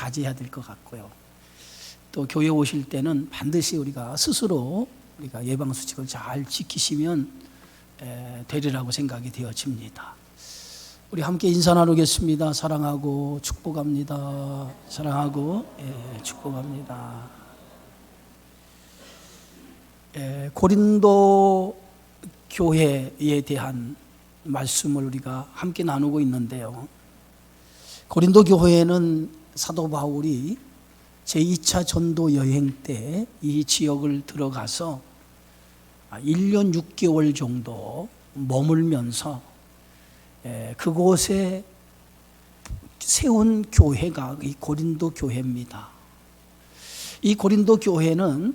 자제해야 될 것 같고요. 또 교회 오실 때는 반드시 우리가 스스로 우리가 예방수칙을 잘 지키시면 되리라고 생각이 되어집니다. 우리 함께 인사 나누겠습니다. 사랑하고 축복합니다. 사랑하고 축복합니다. 고린도 교회에 대한 말씀을 우리가 함께 나누고 있는데요. 고린도 교회는 사도 바울이 제2차 전도 여행 때 이 지역을 들어가서 1년 6개월 정도 머물면서 그곳에 세운 교회가 이 고린도 교회입니다. 이 고린도 교회는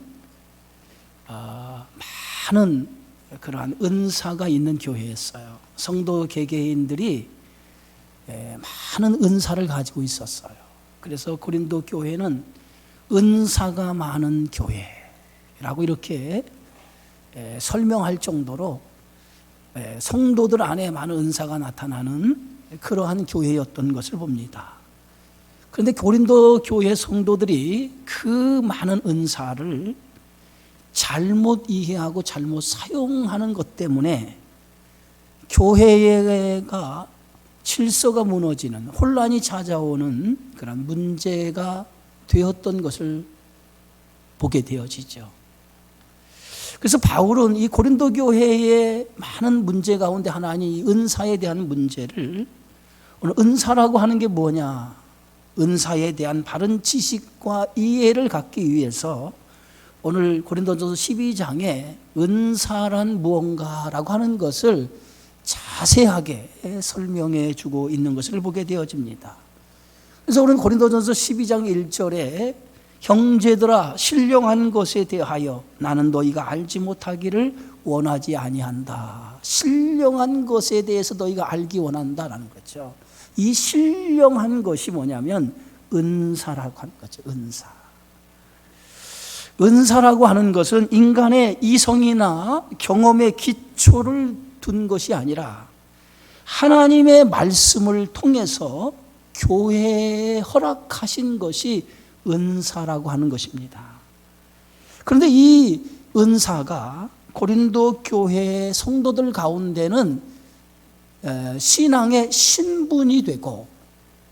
많은 그러한 은사가 있는 교회였어요. 성도 개개인들이 많은 은사를 가지고 있었어요. 그래서 고린도 교회는 은사가 많은 교회라고 이렇게 설명할 정도로 성도들 안에 많은 은사가 나타나는 그러한 교회였던 것을 봅니다. 그런데 고린도 교회 성도들이 그 많은 은사를 잘못 이해하고 잘못 사용하는 것 때문에 교회가 질서가 무너지는, 혼란이 찾아오는 그런 문제가 되었던 것을 보게 되어지죠. 그래서 바울은 이 고린도 교회의 많은 문제 가운데 하나는 이 은사에 대한 문제를, 오늘 은사라고 하는 게 뭐냐, 은사에 대한 바른 지식과 이해를 갖기 위해서 오늘 고린도전서 12장에 은사란 무언가라고 하는 것을 자세하게 설명해 주고 있는 것을 보게 되어집니다. 그래서 우리는 고린도전서 12장 1절에 형제들아 신령한 것에 대하여 나는 너희가 알지 못하기를 원하지 아니한다. 신령한 것에 대해서 너희가 알기 원한다라는 거죠. 이 신령한 것이 뭐냐면 은사라고 하는 거죠. 은사라고 하는 것은 인간의 이성이나 경험의 기초를 둔 것이 아니라 하나님의 말씀을 통해서 교회에 허락하신 것이 은사라고 하는 것입니다. 그런데 이 은사가 고린도 교회 성도들 가운데는 신앙의 신분이 되고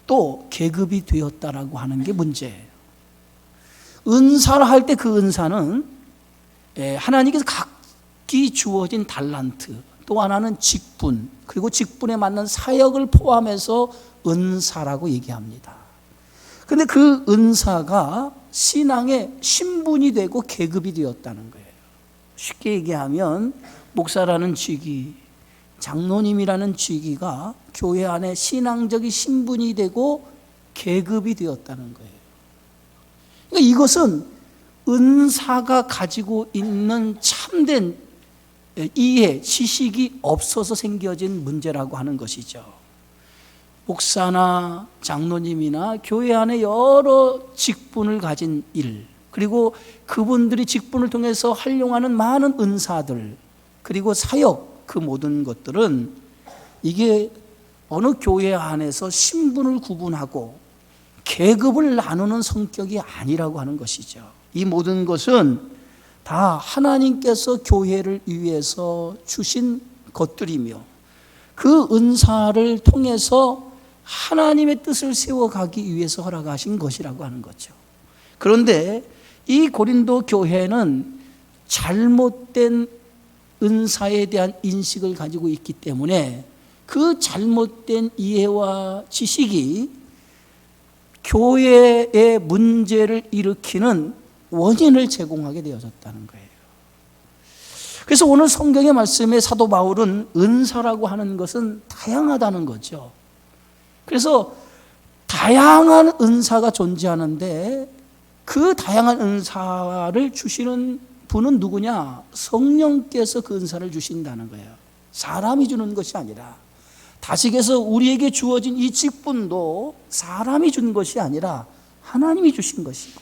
또 계급이 되었다라고 하는 게 문제예요. 은사를 할 때 그 은사는 하나님께서 각기 주어진 달란트, 또 하나는 직분, 그리고 직분에 맞는 사역을 포함해서 은사라고 얘기합니다. 그런데 그 은사가 신앙의 신분이 되고 계급이 되었다는 거예요. 쉽게 얘기하면 목사라는 직위, 장로님이라는 직위가 교회 안에 신앙적인 신분이 되고 계급이 되었다는 거예요. 그러니까 이것은 은사가 가지고 있는 참된 이해, 지식이 없어서 생겨진 문제라고 하는 것이죠. 목사나 장로님이나 교회 안에 여러 직분을 가진 일, 그리고 그분들이 직분을 통해서 활용하는 많은 은사들, 그리고 사역, 그 모든 것들은 이게 어느 교회 안에서 신분을 구분하고 계급을 나누는 성격이 아니라고 하는 것이죠. 이 모든 것은 다 하나님께서 교회를 위해서 주신 것들이며 그 은사를 통해서 하나님의 뜻을 세워가기 위해서 허락하신 것이라고 하는 거죠. 그런데 이 고린도 교회는 잘못된 은사에 대한 인식을 가지고 있기 때문에 그 잘못된 이해와 지식이 교회의 문제를 일으키는 원인을 제공하게 되어졌다는 거예요. 그래서 오늘 성경의 말씀에 사도 바울은 은사라고 하는 것은 다양하다는 거죠. 그래서 다양한 은사가 존재하는데 그 다양한 은사를 주시는 분은 누구냐? 성령께서 그 은사를 주신다는 거예요. 사람이 주는 것이 아니라, 다시해서 우리에게 주어진 이 직분도 사람이 준 것이 아니라 하나님이 주신 것이고,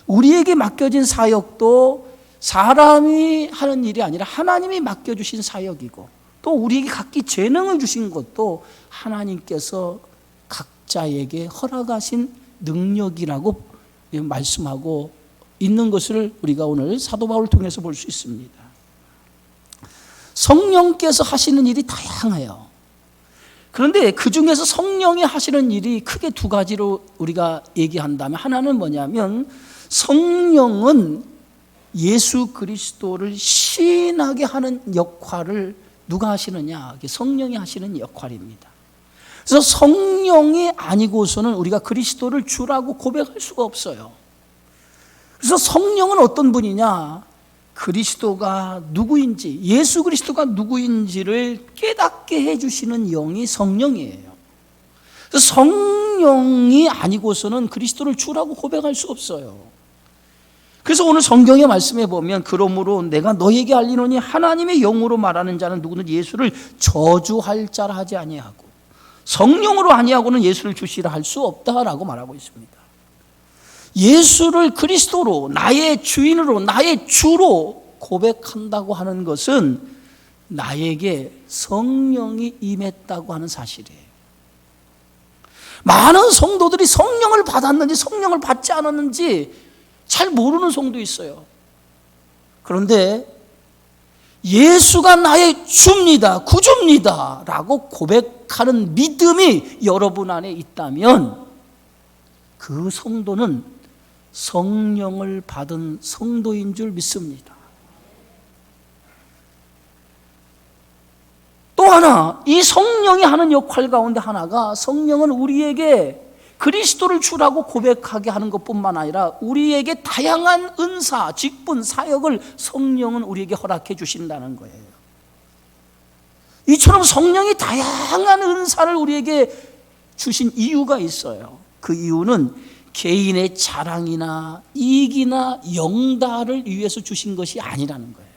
우리에게 맡겨진 사역도 사람이 하는 일이 아니라 하나님이 맡겨주신 사역이고, 또 우리에게 각기 재능을 주신 것도 하나님께서 각자에게 허락하신 능력이라고 말씀하고 있는 것을 우리가 오늘 사도 바울을 통해서 볼 수 있습니다. 성령께서 하시는 일이 다양해요. 그런데 그 중에서 성령이 하시는 일이 크게 두 가지로 우리가 얘기한다면, 하나는 뭐냐면 성령은 예수 그리스도를 시인하게 하는 역할을 누가 하시느냐? 성령이 하시는 역할입니다. 그래서 성령이 아니고서는 우리가 그리스도를 주라고 고백할 수가 없어요. 그래서 성령은 어떤 분이냐? 그리스도가 누구인지, 예수 그리스도가 누구인지를 깨닫게 해주시는 영이 성령이에요. 그래서 성령이 아니고서는 그리스도를 주라고 고백할 수 없어요. 그래서 오늘 성경의 말씀에 보면, 그러므로 내가 너에게 알리노니 하나님의 영으로 말하는 자는 누구는 예수를 저주할 자라 하지 아니하고 성령으로 아니하고는 예수를 주시라 할 수 없다라고 말하고 있습니다. 예수를 그리스도로, 나의 주인으로, 나의 주로 고백한다고 하는 것은 나에게 성령이 임했다고 하는 사실이에요. 많은 성도들이 성령을 받았는지 성령을 받지 않았는지 잘 모르는 성도 있어요. 그런데 예수가 나의 주입니다, 구주입니다 라고 고백하는 믿음이 여러분 안에 있다면 그 성도는 성령을 받은 성도인 줄 믿습니다. 또 하나, 이 성령이 하는 역할 가운데 하나가, 성령은 우리에게 그리스도를 주라고 고백하게 하는 것뿐만 아니라 우리에게 다양한 은사, 직분, 사역을 성령은 우리에게 허락해 주신다는 거예요. 이처럼 성령이 다양한 은사를 우리에게 주신 이유가 있어요. 그 이유는 개인의 자랑이나 이익이나 영달을 위해서 주신 것이 아니라는 거예요.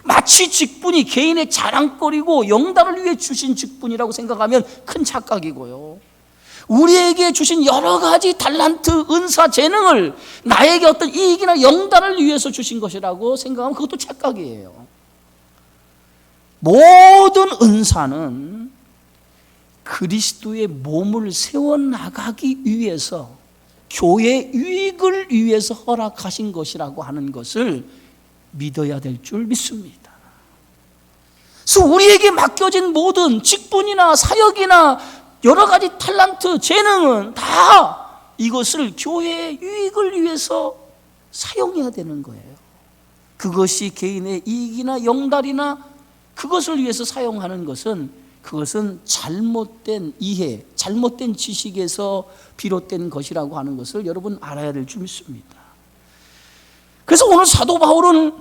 마치 직분이 개인의 자랑거리고 영달을 위해 주신 직분이라고 생각하면 큰 착각이고요. 우리에게 주신 여러 가지 달란트, 은사, 재능을 나에게 어떤 이익이나 영달을 위해서 주신 것이라고 생각하면 그것도 착각이에요. 모든 은사는 그리스도의 몸을 세워나가기 위해서, 교회의 유익을 위해서 허락하신 것이라고 하는 것을 믿어야 될 줄 믿습니다. 그래서 우리에게 맡겨진 모든 직분이나 사역이나 여러 가지 탤런트, 재능은 다 이것을 교회의 유익을 위해서 사용해야 되는 거예요. 그것이 개인의 이익이나 영달이나 그것을 위해서 사용하는 것은, 그것은 잘못된 이해, 잘못된 지식에서 비롯된 것이라고 하는 것을 여러분 알아야 될 줄 믿습니다. 그래서 오늘 사도 바울은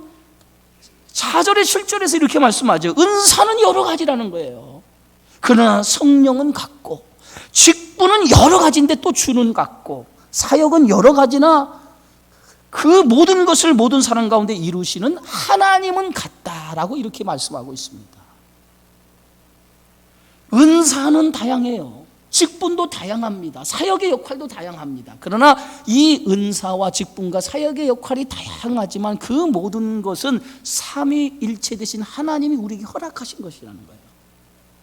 4절에 7절에서 이렇게 말씀하죠. 은사는 여러 가지라는 거예요. 그러나 성령은 같고, 직분은 여러 가지인데 또 주는 같고, 사역은 여러 가지나 그 모든 것을 모든 사람 가운데 이루시는 하나님은 같다라고 이렇게 말씀하고 있습니다. 은사는 다양해요. 직분도 다양합니다. 사역의 역할도 다양합니다. 그러나 이 은사와 직분과 사역의 역할이 다양하지만 그 모든 것은 삼위일체 되신 하나님이 우리에게 허락하신 것이라는 거예요.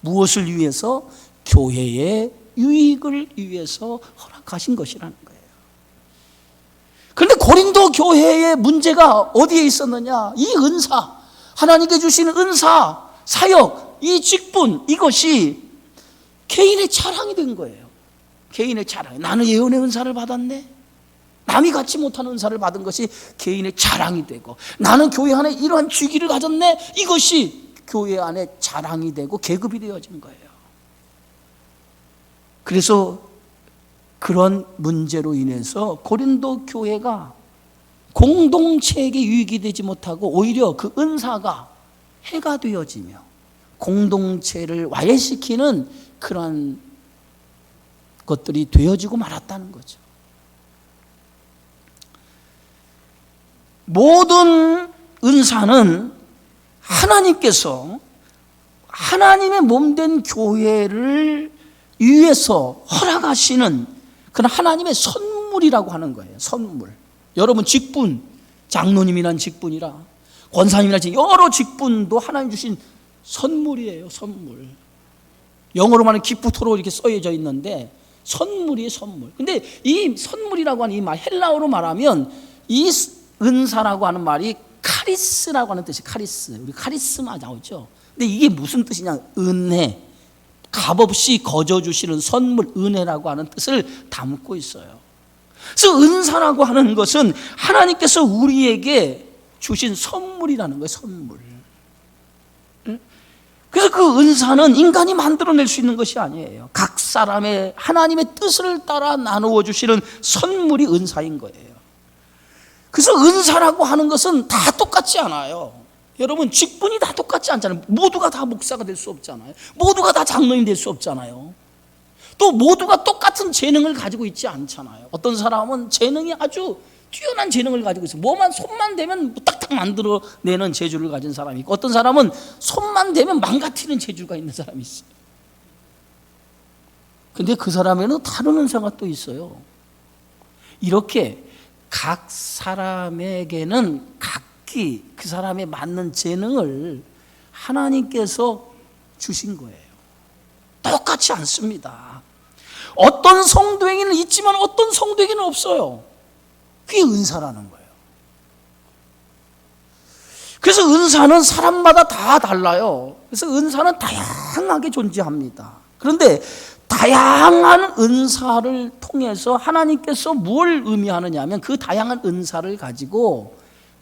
무엇을 위해서? 교회의 유익을 위해서 허락하신 것이라는 거예요. 그런데 고린도 교회의 문제가 어디에 있었느냐? 이 은사, 하나님께 주신 은사, 사역, 이 직분, 이것이 개인의 자랑이 된 거예요. 개인의 자랑. 나는 예언의 은사를 받았네. 남이 갖지 못한 은사를 받은 것이 개인의 자랑이 되고, 나는 교회 안에 이러한 주기를 가졌네. 이것이 교회 안에 자랑이 되고 계급이 되어진 거예요. 그래서 그런 문제로 인해서 고린도 교회가 공동체에게 유익이 되지 못하고 오히려 그 은사가 해가 되어지며 공동체를 와해시키는 그런 것들이 되어지고 말았다는 거죠. 모든 은사는 하나님께서 하나님의 몸된 교회를 위해서 허락하시는 그런 하나님의 선물이라고 하는 거예요. 선물. 여러분 직분, 장로님이란 직분이라, 권사님이란 여러 직분도 하나님 주신 선물이에요. 선물. 영어로 말하면 기프트로 이렇게 써져 있는데 선물이에요, 선물. 근데 이 선물이라고 하는 이 말, 헬라어로 말하면 이 은사라고 하는 말이 카리스라고 하는 뜻이 카리스. 우리 카리스마 나오죠. 근데 이게 무슨 뜻이냐? 은혜, 값없이 거저 주시는 선물, 은혜라고 하는 뜻을 담고 있어요. 그래서 은사라고 하는 것은 하나님께서 우리에게 주신 선물이라는 거예요, 선물. 그래서 그 은사는 인간이 만들어낼 수 있는 것이 아니에요. 각 사람의 하나님의 뜻을 따라 나누어 주시는 선물이 은사인 거예요. 그래서 은사라고 하는 것은 다 똑같지 않아요. 여러분, 직분이 다 똑같지 않잖아요. 모두가 다 목사가 될 수 없잖아요. 모두가 다 장로님 될 수 없잖아요. 또 모두가 똑같은 재능을 가지고 있지 않잖아요. 어떤 사람은 재능이 아주 뛰어난 재능을 가지고 있어요. 뭐만 손만 대면 딱딱 만들어내는 재주를 가진 사람이 있고, 어떤 사람은 손만 대면 망가뜨리는 재주가 있는 사람이 있어요. 근데 그 사람에는 다른 은사가 또 있어요. 이렇게 각 사람에게는 각기 그 사람에 맞는 재능을 하나님께서 주신 거예요. 똑같지 않습니다. 어떤 성도에게는 있지만 어떤 성도에게는 없어요. 그게 은사라는 거예요. 그래서 은사는 사람마다 다 달라요. 그래서 은사는 다양하게 존재합니다. 그런데 다양한 은사를 통해서 하나님께서 뭘 의미하느냐 하면 그 다양한 은사를 가지고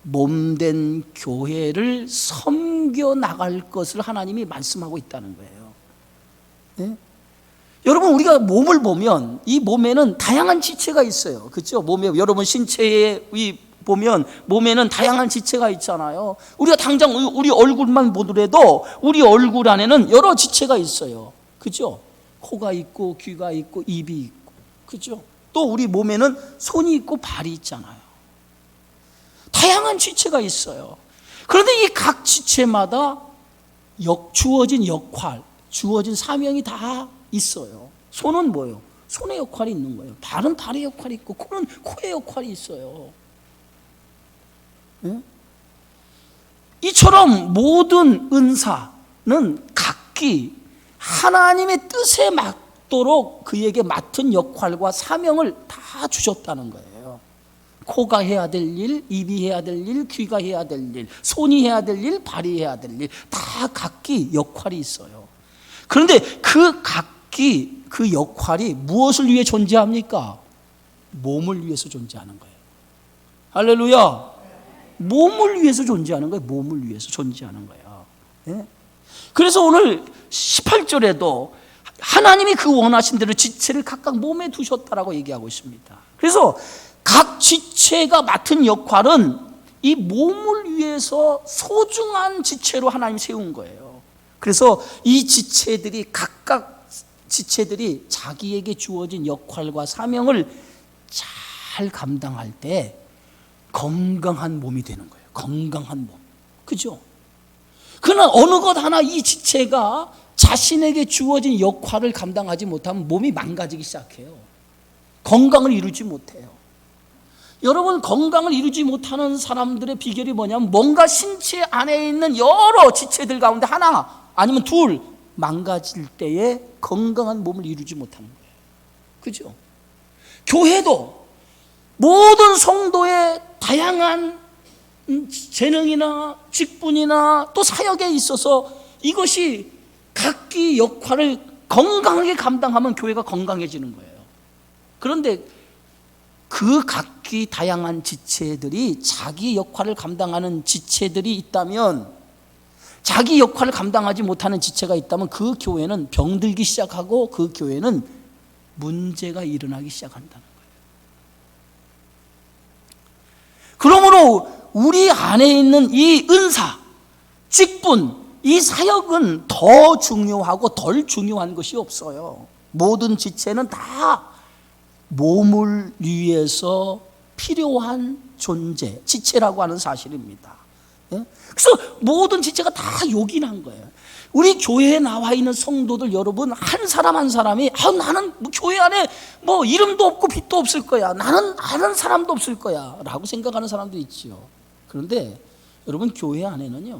몸된 교회를 섬겨 나갈 것을 하나님이 말씀하고 있다는 거예요. 네? 여러분, 우리가 몸을 보면 이 몸에는 다양한 지체가 있어요. 그렇죠? 몸에, 여러분 신체에 보면 몸에는 다양한 지체가 있잖아요. 우리가 당장 우리 얼굴만 보더라도 우리 얼굴 안에는 여러 지체가 있어요. 그렇죠? 코가 있고 귀가 있고 입이 있고, 그렇죠? 또 우리 몸에는 손이 있고 발이 있잖아요. 다양한 지체가 있어요. 그런데 이 각 지체마다 주어진 역할, 주어진 사명이 다 있어요. 손은 뭐예요? 손의 역할이 있는 거예요. 발은 발의 역할이 있고, 코는 코의 역할이 있어요. 네? 이처럼 모든 은사는 각기 하나님의 뜻에 맞도록 그에게 맡은 역할과 사명을 다 주셨다는 거예요. 코가 해야 될 일, 입이 해야 될 일, 귀가 해야 될 일, 손이 해야 될 일, 발이 해야 될 일, 다 각기 역할이 있어요. 그런데 그 각기 그 역할이 무엇을 위해 존재합니까? 몸을 위해서 존재하는 거예요. 할렐루야. 몸을 위해서 존재하는 거예요. 몸을 위해서 존재하는 거예요. 네? 그래서 오늘 18절에도 하나님이 그 원하신 대로 지체를 각각 몸에 두셨다라고 얘기하고 있습니다. 그래서 각 지체가 맡은 역할은 이 몸을 위해서 소중한 지체로 하나님 세운 거예요. 그래서 이 지체들이 각각 지체들이 자기에게 주어진 역할과 사명을 잘 감당할 때 건강한 몸이 되는 거예요. 건강한 몸. 그죠? 그러나 어느 것 하나 이 지체가 자신에게 주어진 역할을 감당하지 못하면 몸이 망가지기 시작해요. 건강을 이루지 못해요. 여러분, 건강을 이루지 못하는 사람들의 비결이 뭐냐면 뭔가 신체 안에 있는 여러 지체들 가운데 하나 아니면 둘 망가질 때에 건강한 몸을 이루지 못하는 거예요. 그죠? 교회도 모든 성도의 다양한 재능이나 직분이나 또 사역에 있어서 이것이 각기 역할을 건강하게 감당하면 교회가 건강해지는 거예요. 그런데 그 각기 다양한 지체들이 자기 역할을 감당하는 지체들이 있다면, 자기 역할을 감당하지 못하는 지체가 있다면 그 교회는 병들기 시작하고 그 교회는 문제가 일어나기 시작한다는 거예요. 그러므로 우리 안에 있는 이 은사, 직분, 이 사역은 더 중요하고 덜 중요한 것이 없어요. 모든 지체는 다 몸을 위해서 필요한 존재, 지체라고 하는 사실입니다. 그래서 모든 지체가 다 요긴한 거예요. 우리 교회에 나와 있는 성도들 여러분, 한 사람 한 사람이 나는 교회 안에 뭐 이름도 없고 빛도 없을 거야, 나는 아는 사람도 없을 거야 라고 생각하는 사람도 있지요. 그런데 여러분, 교회 안에는요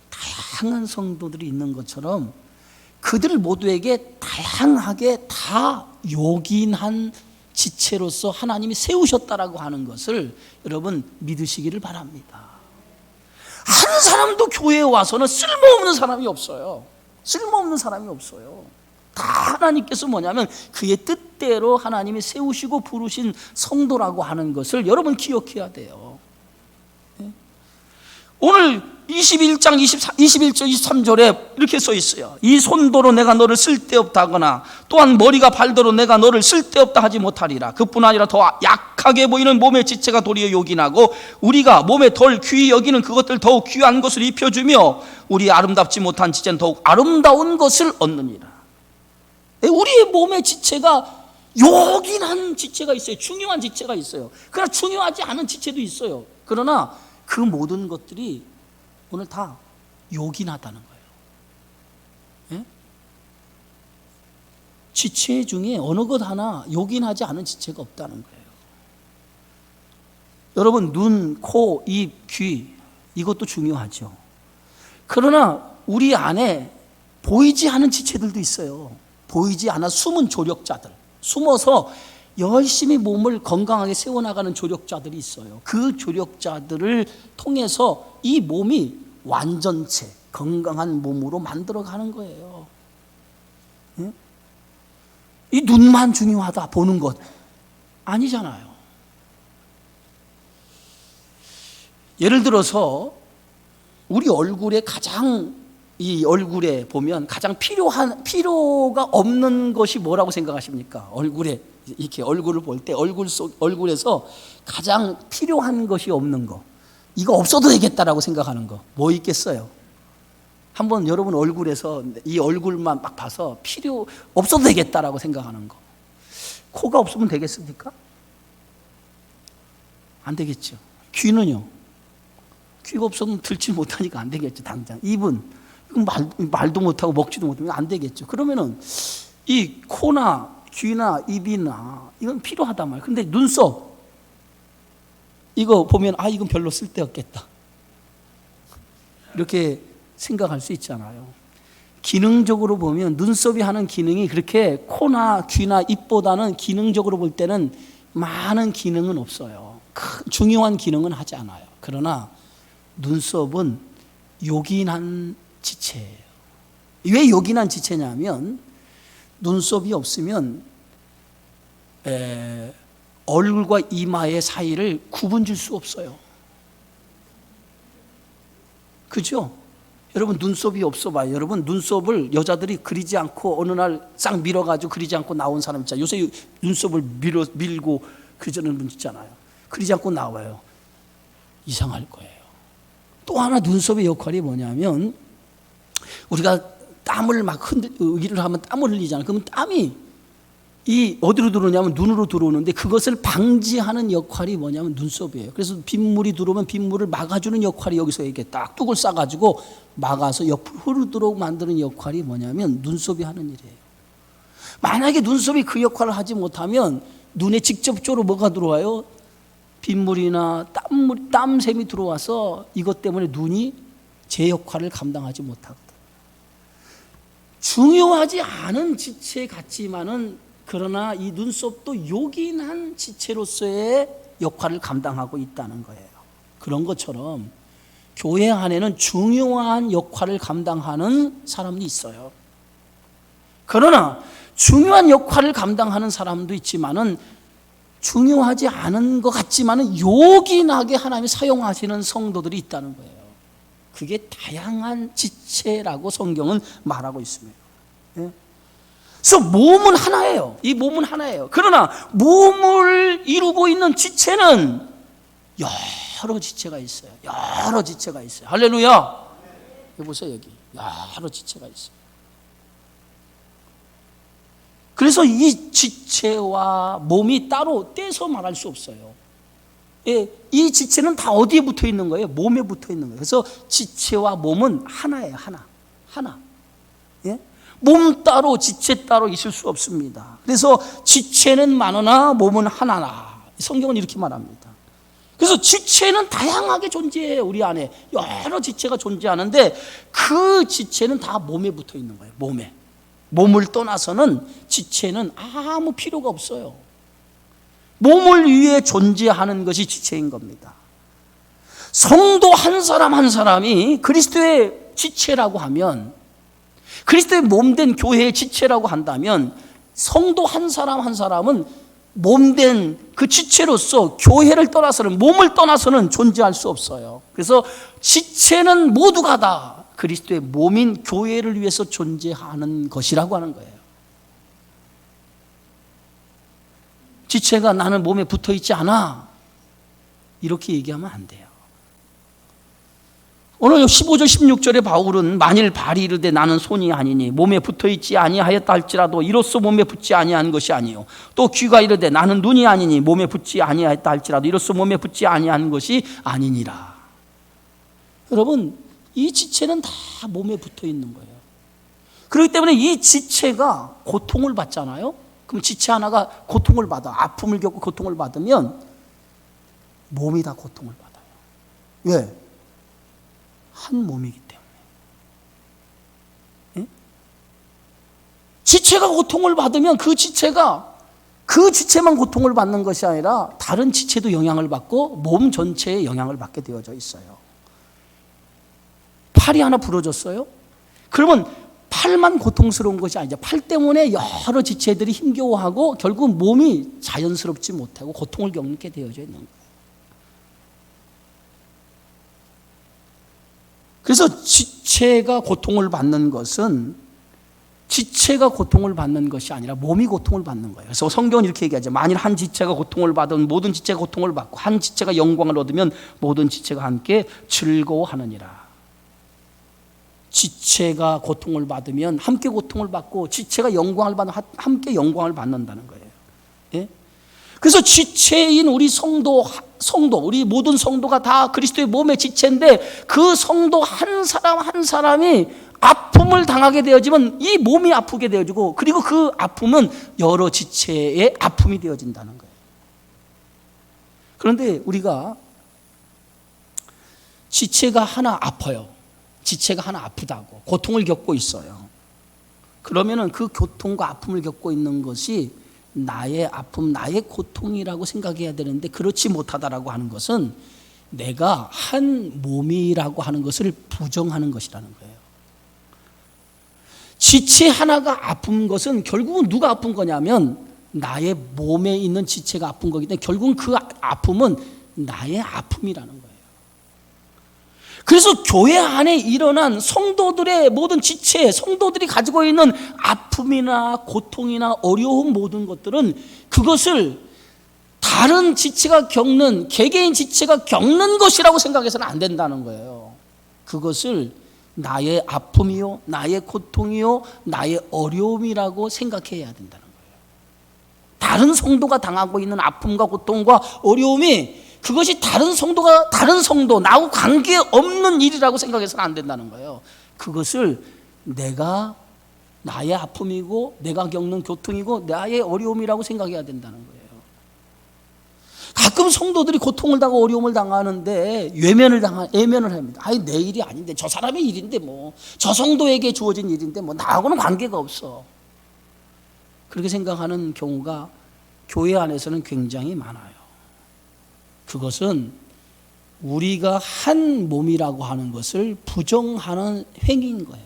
다양한 성도들이 있는 것처럼 그들 모두에게 다양하게 다 요긴한 지체로서 하나님이 세우셨다라고 하는 것을 여러분 믿으시기를 바랍니다. 한 사람도 교회에 와서는 쓸모없는 사람이 없어요. 쓸모없는 사람이 없어요. 다 하나님께서 뭐냐면 그의 뜻대로 하나님이 세우시고 부르신 성도라고 하는 것을 여러분 기억해야 돼요. 오늘 21장 21절 23절에 이렇게 써 있어요. 이 손도로 내가 너를 쓸데없다 하거나 또한 머리가 발도로 내가 너를 쓸데없다 하지 못하리라. 그뿐 아니라 더 약하게 보이는 몸의 지체가 도리어 요긴하고 우리가 몸에 덜 귀히 여기는 그것들 더욱 귀한 것을 입혀주며 우리 아름답지 못한 지체는 더욱 아름다운 것을 얻느니라. 우리의 몸의 지체가 요긴한 지체가 있어요. 중요한 지체가 있어요. 그러나 중요하지 않은 지체도 있어요. 그러나 그 모든 것들이 오늘 다 요긴하다는 거예요. 예? 지체 중에 어느 것 하나 요긴하지 않은 지체가 없다는 거예요. 여러분 눈, 코, 입, 귀 이것도 중요하죠. 그러나 우리 안에 보이지 않은 지체들도 있어요. 보이지 않아 숨은 조력자들, 숨어서 열심히 몸을 건강하게 세워나가는 조력자들이 있어요. 그 조력자들을 통해서 이 몸이 완전체, 건강한 몸으로 만들어가는 거예요. 이 눈만 중요하다, 보는 것 아니잖아요. 예를 들어서 우리 얼굴에 이 얼굴에 보면 가장 필요가 없는 것이 뭐라고 생각하십니까? 얼굴에 이렇게 얼굴을 볼 때 얼굴에서 가장 필요한 것이 없는 거, 이거 없어도 되겠다라고 생각하는 거 뭐 있겠어요? 한번 여러분 얼굴에서 이 얼굴만 막 봐서 필요 없어도 되겠다라고 생각하는 거, 코가 없으면 되겠습니까? 안 되겠죠. 귀는요? 귀가 없으면 들지 못하니까 안 되겠죠. 당장 입은 말도 못하고 먹지도 못하면 안 되겠죠. 그러면은 이 코나 귀나 입이나 이건 필요하단 말이에요. 근데 눈썹 이거 보면 이건 별로 쓸데없겠다 이렇게 생각할 수 있잖아요. 기능적으로 보면 눈썹이 하는 기능이 그렇게 코나 귀나 입보다는 기능적으로 볼 때는 많은 기능은 없어요. 중요한 기능은 하지 않아요. 그러나 눈썹은 요긴한 지체예요. 왜 요긴한 지체냐면 눈썹이 없으면 얼굴과 이마의 사이를 구분 질 수 없어요. 그죠? 여러분 눈썹이 없어 봐요. 여러분 눈썹을 여자들이 그리지 않고 어느 날 싹 밀어가지고 그리지 않고 나온 사람 있잖아요. 요새 눈썹을 밀고 그리자는 분 있잖아요. 그리지 않고 나와요. 이상할 거예요. 또 하나 눈썹의 역할이 뭐냐면 우리가 땀을 막 일을 하면 땀을 흘리잖아요. 그러면 땀이 이 어디로 들어오냐면 눈으로 들어오는데 그것을 방지하는 역할이 뭐냐면 눈썹이에요. 그래서 빗물이 들어오면 빗물을 막아주는 역할이 여기서 이렇게 딱 뚝을 싸가지고 막아서 옆으로 흐르도록 만드는 역할이 뭐냐면 눈썹이 하는 일이에요. 만약에 눈썹이 그 역할을 하지 못하면 눈에 직접적으로 뭐가 들어와요? 빗물이나 땀샘이 들어와서 이것 때문에 눈이 제 역할을 감당하지 못하거든요. 중요하지 않은 지체 같지만은 그러나 이 눈썹도 요긴한 지체로서의 역할을 감당하고 있다는 거예요. 그런 것처럼 교회 안에는 중요한 역할을 감당하는 사람도 있어요. 그러나 중요한 역할을 감당하는 사람도 있지만은 중요하지 않은 것 같지만은 요긴하게 하나님이 사용하시는 성도들이 있다는 거예요. 그게 다양한 지체라고 성경은 말하고 있습니다. 그래서 몸은 하나예요. 이 몸은 하나예요. 그러나 몸을 이루고 있는 지체는 여러 지체가 있어요. 여러 지체가 있어요. 할렐루야. 여기 보세요. 여기 여러 지체가 있어요. 그래서 이 지체와 몸이 따로 떼서 말할 수 없어요. 이 지체는 다 어디에 붙어 있는 거예요? 몸에 붙어 있는 거예요. 그래서 지체와 몸은 하나예요. 하나. 예? 몸 따로 지체 따로 있을 수 없습니다. 그래서 지체는 많으나 몸은 하나라. 성경은 이렇게 말합니다. 그래서 지체는 다양하게 존재해요. 우리 안에 여러 지체가 존재하는데 그 지체는 다 몸에 붙어 있는 거예요. 몸에. 몸을 떠나서는 지체는 아무 필요가 없어요. 몸을 위해 존재하는 것이 지체인 겁니다. 성도 한 사람 한 사람이 그리스도의 지체라고 하면, 그리스도의 몸된 교회의 지체라고 한다면, 성도 한 사람 한 사람은 몸된 그 지체로서 교회를 떠나서는, 몸을 떠나서는 존재할 수 없어요. 그래서 지체는 모두가 다 그리스도의 몸인 교회를 위해서 존재하는 것이라고 하는 거예요. 지체가 나는 몸에 붙어 있지 않아, 이렇게 얘기하면 안 돼요. 오늘 15절 16절에 바울은 만일 발이 이르되 나는 손이 아니니 몸에 붙어 있지 아니하였다 할지라도 이로써 몸에 붙지 아니한 것이 아니요, 또 귀가 이르되 나는 눈이 아니니 몸에 붙지 아니하였다 할지라도 이로써 몸에 붙지 아니한 것이 아니니라. 여러분, 이 지체는 다 몸에 붙어 있는 거예요. 그렇기 때문에 이 지체가 고통을 받잖아요. 그럼 지체 하나가 고통을 받아, 아픔을 겪고 고통을 받으면 몸이 다 고통을 받아요. 왜? 한 몸이기 때문에. 예? 지체가 고통을 받으면 그 지체만 고통을 받는 것이 아니라 다른 지체도 영향을 받고 몸 전체에 영향을 받게 되어져 있어요. 팔이 하나 부러졌어요? 그러면 팔만 고통스러운 것이 아니죠. 팔 때문에 여러 지체들이 힘겨워하고 결국 몸이 자연스럽지 못하고 고통을 겪게 되어져 있는 거예요. 그래서 지체가 고통을 받는 것은 지체가 고통을 받는 것이 아니라 몸이 고통을 받는 거예요. 그래서 성경은 이렇게 얘기하죠. 만일 한 지체가 고통을 받으면 모든 지체가 고통을 받고 한 지체가 영광을 얻으면 모든 지체가 함께 즐거워하느니라. 지체가 고통을 받으면 함께 고통을 받고 지체가 영광을 받으면 함께 영광을 받는다는 거예요. 예? 그래서 지체인 우리 성도, 우리 모든 성도가 다 그리스도의 몸의 지체인데 그 성도 한 사람 한 사람이 아픔을 당하게 되어지면 이 몸이 아프게 되어지고, 그리고 그 아픔은 여러 지체의 아픔이 되어진다는 거예요. 그런데 우리가 지체가 하나 아파요. 지체가 하나 아프다고 고통을 겪고 있어요. 그러면은 그 고통과 아픔을 겪고 있는 것이 나의 아픔, 나의 고통이라고 생각해야 되는데 그렇지 못하다라고 하는 것은 내가 한 몸이라고 하는 것을 부정하는 것이라는 거예요. 지체 하나가 아픈 것은 결국은 누가 아픈 거냐면 나의 몸에 있는 지체가 아픈 거기 때문에 결국은 그 아픔은 나의 아픔이라는 거예요. 그래서 교회 안에 일어난 성도들의 모든 지체, 성도들이 가지고 있는 아픔이나 고통이나 어려움 모든 것들은 그것을 다른 지체가 겪는, 개개인 지체가 겪는 것이라고 생각해서는 안 된다는 거예요. 그것을 나의 아픔이요, 나의 고통이요, 나의 어려움이라고 생각해야 된다는 거예요. 다른 성도가 당하고 있는 아픔과 고통과 어려움이 그것이 다른 성도, 나하고 관계없는 일이라고 생각해서는 안 된다는 거예요. 그것을 나의 아픔이고 내가 겪는 고통이고 나의 어려움이라고 생각해야 된다는 거예요. 가끔 성도들이 고통을 당하고 어려움을 당하는데 외면을 합니다. 아니, 내 일이 아닌데, 저 사람의 일인데 저 성도에게 주어진 일인데 나하고는 관계가 없어. 그렇게 생각하는 경우가 교회 안에서는 굉장히 많아요. 그것은 우리가 한 몸이라고 하는 것을 부정하는 행위인 거예요.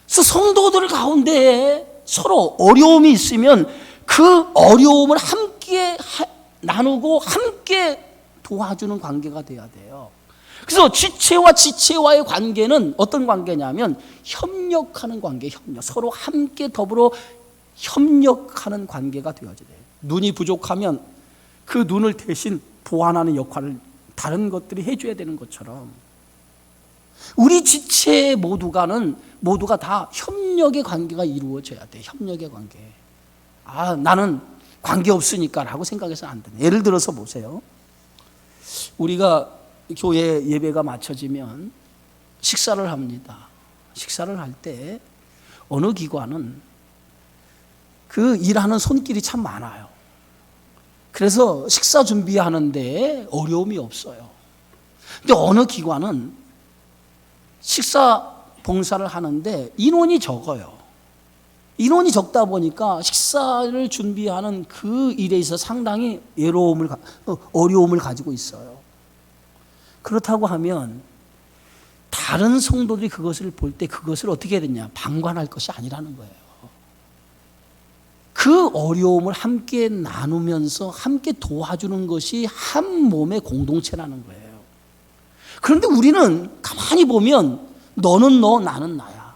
그래서 성도들 가운데 서로 어려움이 있으면 그 어려움을 함께 나누고 함께 도와주는 관계가 돼야 돼요. 그래서 지체와 지체와의 관계는 어떤 관계냐면 협력하는 관계, 서로 함께 더불어 협력하는 관계가 되어야 돼요. 눈이 부족하면 그 눈을 대신 보완하는 역할을 다른 것들이 해줘야 되는 것처럼 우리 지체 모두가 다 협력의 관계가 이루어져야 돼. 협력의 관계. 나는 관계 없으니까 라고 생각해서는 안 되네. 예를 들어서 보세요. 우리가 교회 예배가 마쳐지면 식사를 합니다. 식사를 할 때 어느 기관은 그 일하는 손길이 참 많아요. 그래서 식사 준비하는데 어려움이 없어요. 근데 어느 기관은 식사 봉사를 하는데 인원이 적어요. 인원이 적다 보니까 식사를 준비하는 그 일에 있어서 상당히 어려움을 가지고 있어요. 그렇다고 하면 다른 성도들이 그것을 볼 때 그것을 어떻게 해야 되냐? 방관할 것이 아니라는 거예요. 그 어려움을 함께 나누면서 함께 도와주는 것이 한 몸의 공동체라는 거예요. 그런데 우리는 가만히 보면 너는 너, 나는 나야.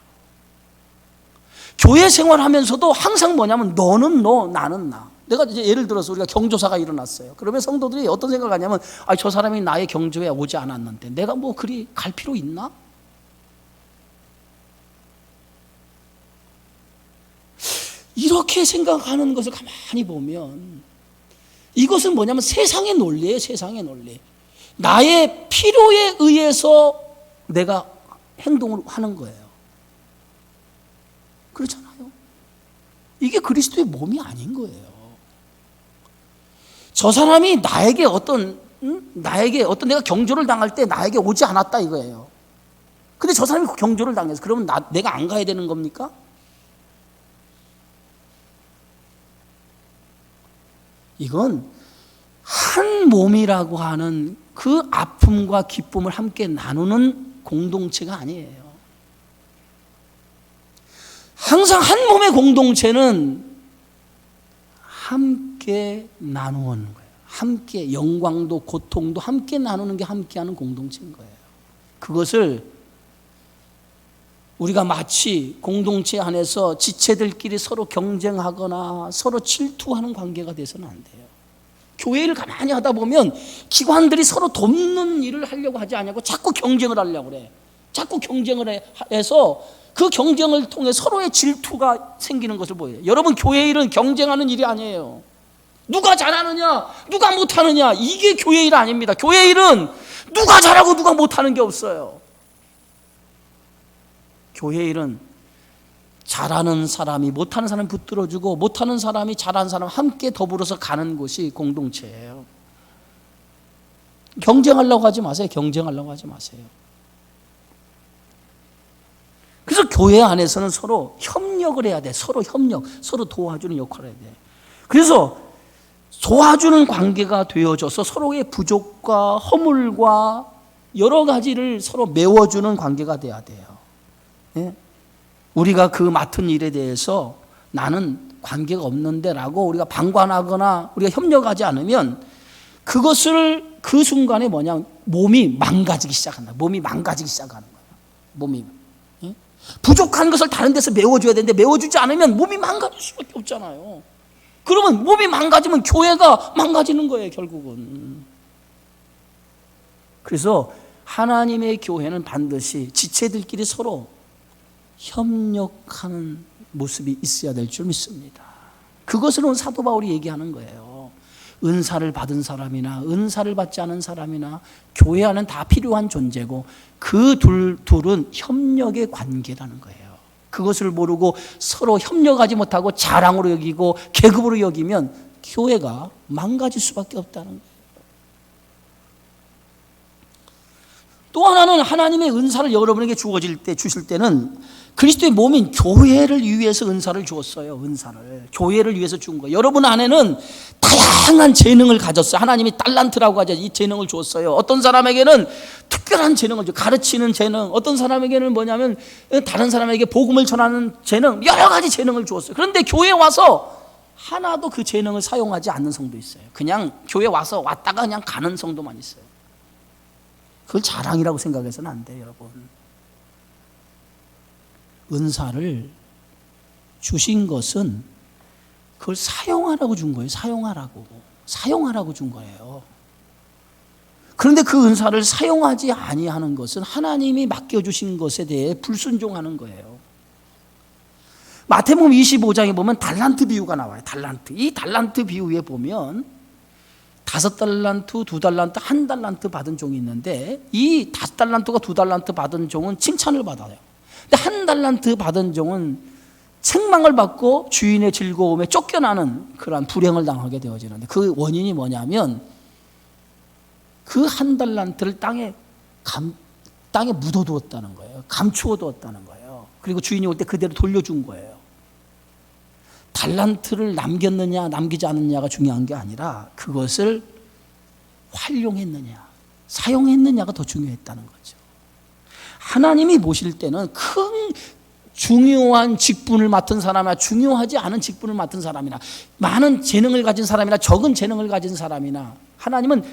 교회 생활하면서도 항상 뭐냐면 너는 너, 나는 나. 내가 이제 예를 들어서 우리가 경조사가 일어났어요. 그러면 성도들이 어떤 생각을 하냐면 저 사람이 나의 경조에 오지 않았는데 내가 뭐 그리 갈 필요 있나? 이렇게 생각하는 것을 가만히 보면 이것은 뭐냐면 세상의 논리예요. 세상의 논리. 나의 필요에 의해서 내가 행동을 하는 거예요. 그렇잖아요. 이게 그리스도의 몸이 아닌 거예요. 저 사람이 나에게 어떤 내가 경조를 당할 때 나에게 오지 않았다 이거예요. 근데 저 사람이 경조를 당해서 그러면 내가 안 가야 되는 겁니까? 이건 한 몸이라고 하는 그 아픔과 기쁨을 함께 나누는 공동체가 아니에요. 항상 한 몸의 공동체는 함께 나누는 거예요. 함께 영광도 고통도 함께 나누는 게 함께하는 공동체인 거예요. 그것을 우리가 마치 공동체 안에서 지체들끼리 서로 경쟁하거나 서로 질투하는 관계가 돼서는 안 돼요. 교회를 가만히 하다 보면 기관들이 서로 돕는 일을 하려고 하지 않냐고 자꾸 경쟁을 하려고 그래. 자꾸 경쟁을 해서 그 경쟁을 통해 서로의 질투가 생기는 것을 보여요. 여러분, 교회 일은 경쟁하는 일이 아니에요. 누가 잘하느냐, 누가 못하느냐, 이게 교회 일 아닙니다. 교회 일은 누가 잘하고 누가 못하는 게 없어요. 교회 일은 잘하는 사람이 못하는 사람 붙들어주고 못하는 사람이 잘하는 사람 함께 더불어서 가는 곳이 공동체예요. 경쟁하려고 하지 마세요. 경쟁하려고 하지 마세요. 그래서 교회 안에서는 서로 협력을 해야 돼. 서로 협력, 서로 도와주는 역할을 해야 돼. 그래서 도와주는 관계가 되어져서 서로의 부족과 허물과 여러 가지를 서로 메워주는 관계가 돼야 돼요. 예? 우리가 그 맡은 일에 대해서 나는 관계가 없는데 라고 우리가 방관하거나 우리가 협력하지 않으면 그것을 그 순간에 뭐냐, 몸이 망가지기 시작한다. 몸이 망가지기 시작하는 거예요. 몸이. 예? 부족한 것을 다른 데서 메워줘야 되는데 메워주지 않으면 몸이 망가질 수밖에 없잖아요. 그러면 몸이 망가지면 교회가 망가지는 거예요, 결국은. 그래서 하나님의 교회는 반드시 지체들끼리 서로 협력하는 모습이 있어야 될 줄 믿습니다. 그것을 오늘 사도 바울이 얘기하는 거예요. 은사를 받은 사람이나 은사를 받지 않은 사람이나 교회 안은 다 필요한 존재고 그 둘은 협력의 관계라는 거예요. 그것을 모르고 서로 협력하지 못하고 자랑으로 여기고 계급으로 여기면 교회가 망가질 수밖에 없다는 거예요. 또 하나는 하나님의 은사를 여러분에게 주실 때는 그리스도의 몸인 교회를 위해서 은사를 주었어요. 은사를 교회를 위해서 준 거예요. 여러분 안에는 다양한 재능을 가졌어요. 하나님이 달란트라고 하죠. 이 재능을 주었어요. 어떤 사람에게는 특별한 재능을 줘, 가르치는 재능. 어떤 사람에게는 뭐냐면 다른 사람에게 복음을 전하는 재능, 여러 가지 재능을 주었어요. 그런데 교회에 와서 하나도 그 재능을 사용하지 않는 성도 있어요. 그냥 교회 와서 왔다가 그냥 가는 성도만 있어요. 그걸 자랑이라고 생각해서는 안 돼요, 여러분. 은사를 주신 것은 그걸 사용하라고 준 거예요. 사용하라고 준 거예요. 그런데 그 은사를 사용하지 아니하는 것은 하나님이 맡겨주신 것에 대해 불순종하는 거예요. 마태복음 25장에 보면 달란트 비유가 나와요. 달란트. 이 달란트 비유에 보면 5달란트, 2달란트, 1달란트 받은 종이 있는데 이 5달란트가 2달란트 받은 종은 칭찬을 받아요. 근데 1달란트 받은 종은 책망을 받고 주인의 즐거움에 쫓겨나는 그러한 불행을 당하게 되어지는데 그 원인이 뭐냐면 그 1달란트를 땅에 땅에 묻어두었다는 거예요. 감추어 두었다는 거예요. 그리고 주인이 올 때 그대로 돌려준 거예요. 달란트를 남겼느냐 남기지 않느냐가 중요한 게 아니라 그것을 활용했느냐 사용했느냐가 더 중요했다는 거죠. 하나님이 모실 때는 큰 중요한 직분을 맡은 사람이나 중요하지 않은 직분을 맡은 사람이나 많은 재능을 가진 사람이나 적은 재능을 가진 사람이나 하나님은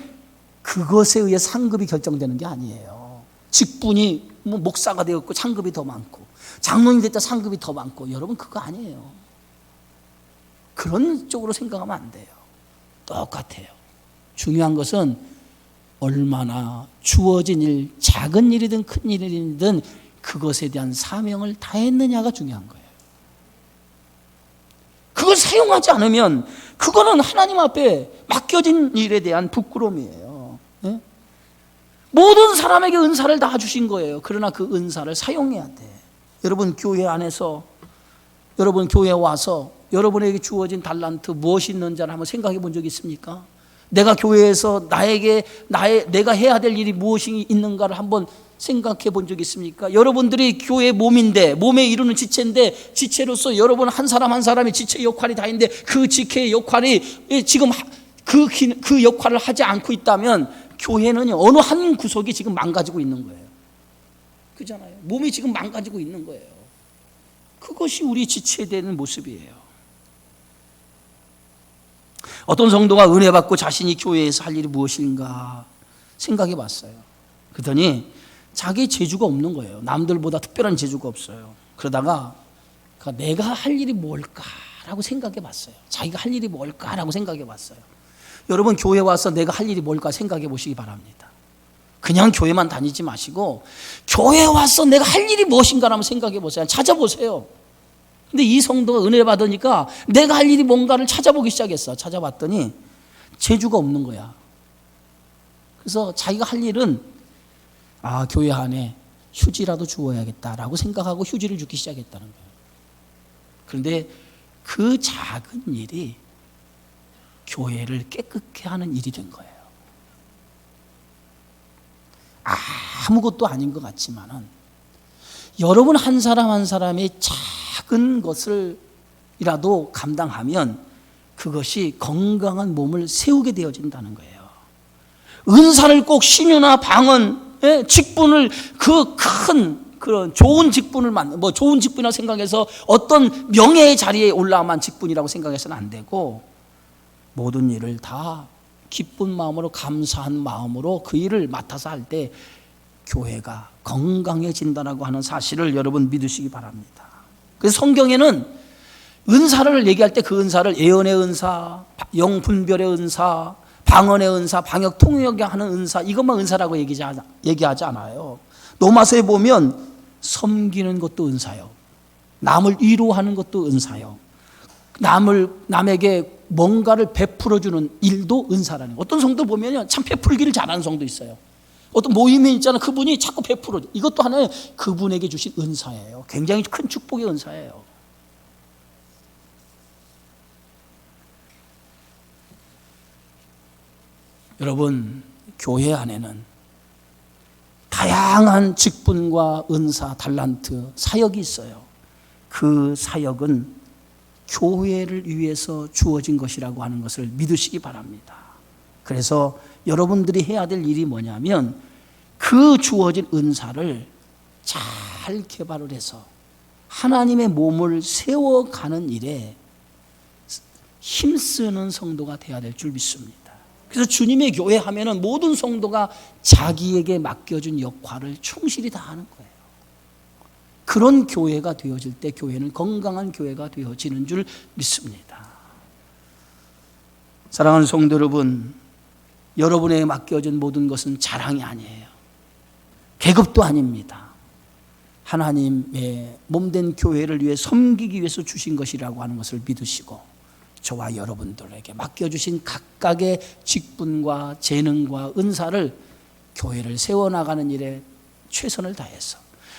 그것에 의해 상급이 결정되는 게 아니에요. 직분이 뭐 목사가 되었고 상급이 더 많고 장로님 됐다 상급이 더 많고 여러분 그거 아니에요. 그런 쪽으로 생각하면 안 돼요. 똑같아요. 중요한 것은 얼마나 주어진 일, 작은 일이든 큰 일이든 그것에 대한 사명을 다했느냐가 중요한 거예요. 그걸 사용하지 않으면 그거는 하나님 앞에 맡겨진 일에 대한 부끄러움이에요. 네? 모든 사람에게 은사를 다 주신 거예요. 그러나 그 은사를 사용해야 돼. 여러분 교회 안에서 여러분 교회에 와서 여러분에게 주어진 달란트 무엇이 있는지를 한번 생각해 본 적이 있습니까? 내가 교회에서 내가 해야 될 일이 무엇이 있는가를 한번 생각해 본 적이 있습니까? 여러분들이 교회의 몸인데 몸에 이루는 지체인데 지체로서 여러분 한 사람 한 사람이 지체 역할이 다 있는데 그 지체의 역할이 지금 그 역할을 하지 않고 있다면 교회는 어느 한 구석이 지금 망가지고 있는 거예요. 그잖아요. 몸이 지금 망가지고 있는 거예요. 그것이 우리 지체에 대한 모습이에요. 어떤 성도가 은혜 받고 자신이 교회에서 할 일이 무엇인가 생각해 봤어요. 그러더니 자기 재주가 없는 거예요. 남들보다 특별한 재주가 없어요. 그러다가 내가 할 일이 뭘까라고 생각해 봤어요. 자기가 할 일이 뭘까라고 생각해 봤어요. 여러분 교회 와서 내가 할 일이 뭘까 생각해 보시기 바랍니다. 그냥 교회만 다니지 마시고 교회 와서 내가 할 일이 무엇인가 한번 생각해 보세요. 찾아보세요. 근데 이 성도가 은혜 받으니까 내가 할 일이 뭔가를 찾아보기 시작했어. 찾아봤더니 재주가 없는 거야. 그래서 자기가 할 일은 교회 안에 휴지라도 주어야겠다라고 생각하고 휴지를 주기 시작했다는 거예요. 그런데 그 작은 일이 교회를 깨끗게 하는 일이 된 거예요. 아무것도 아닌 것 같지만은 여러분 한 사람 한 사람의 작은 것을이라도 감당하면 그것이 건강한 몸을 세우게 되어진다는 거예요. 은사를 꼭 신유나 방언, 직분을 그런 좋은 직분을 좋은 직분이라고 생각해서 어떤 명예의 자리에 올라만 직분이라고 생각해서는 안 되고 모든 일을 다 기쁜 마음으로 감사한 마음으로 그 일을 맡아서 할 때 교회가 건강해진다라고 하는 사실을 여러분 믿으시기 바랍니다. 그래서 성경에는 은사를 얘기할 때 그 은사를 예언의 은사, 영분별의 은사, 방언의 은사, 방역 통역에 하는 은사 이것만 은사라고 얘기하지 않아요. 로마서에 보면 섬기는 것도 은사요. 남을 위로하는 것도 은사요. 남에게 뭔가를 베풀어주는 일도 은사라는 거예요. 어떤 성도 보면 참 베풀기를 잘하는 성도 있어요. 어떤 모임이 있잖아요. 그분이 자꾸 베풀어줘. 이것도 하나의 그분에게 주신 은사예요. 굉장히 큰 축복의 은사예요. 여러분 교회 안에는 다양한 직분과 은사, 달란트, 사역이 있어요. 그 사역은 교회를 위해서 주어진 것이라고 하는 것을 믿으시기 바랍니다. 그래서 여러분들이 해야 될 일이 뭐냐면 그 주어진 은사를 잘 개발을 해서 하나님의 몸을 세워가는 일에 힘쓰는 성도가 되어야 될 줄 믿습니다. 그래서 주님의 교회 하면은 모든 성도가 자기에게 맡겨준 역할을 충실히 다하는 거예요. 그런 교회가 되어질 때 교회는 건강한 교회가 되어지는 줄 믿습니다. 사랑하는 성도 여러분, 여러분에게 맡겨진 모든 것은 자랑이 아니에요. 계급도 아닙니다. 하나님의 몸된 교회를 위해 섬기기 위해서 주신 것이라고 하는 것을 믿으시고 저와 여러분들에게 맡겨주신 각각의 직분과 재능과 은사를 교회를 세워나가는 일에 최선을 다해서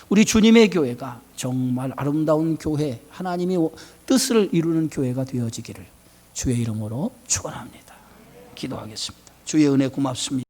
우리 주님의 교회가 정말 아름다운 교회, 하나님의 뜻을 이루는 교회가 되어지기를 주의 이름으로 축원합니다. 기도하겠습니다. 주의 은혜 고맙습니다.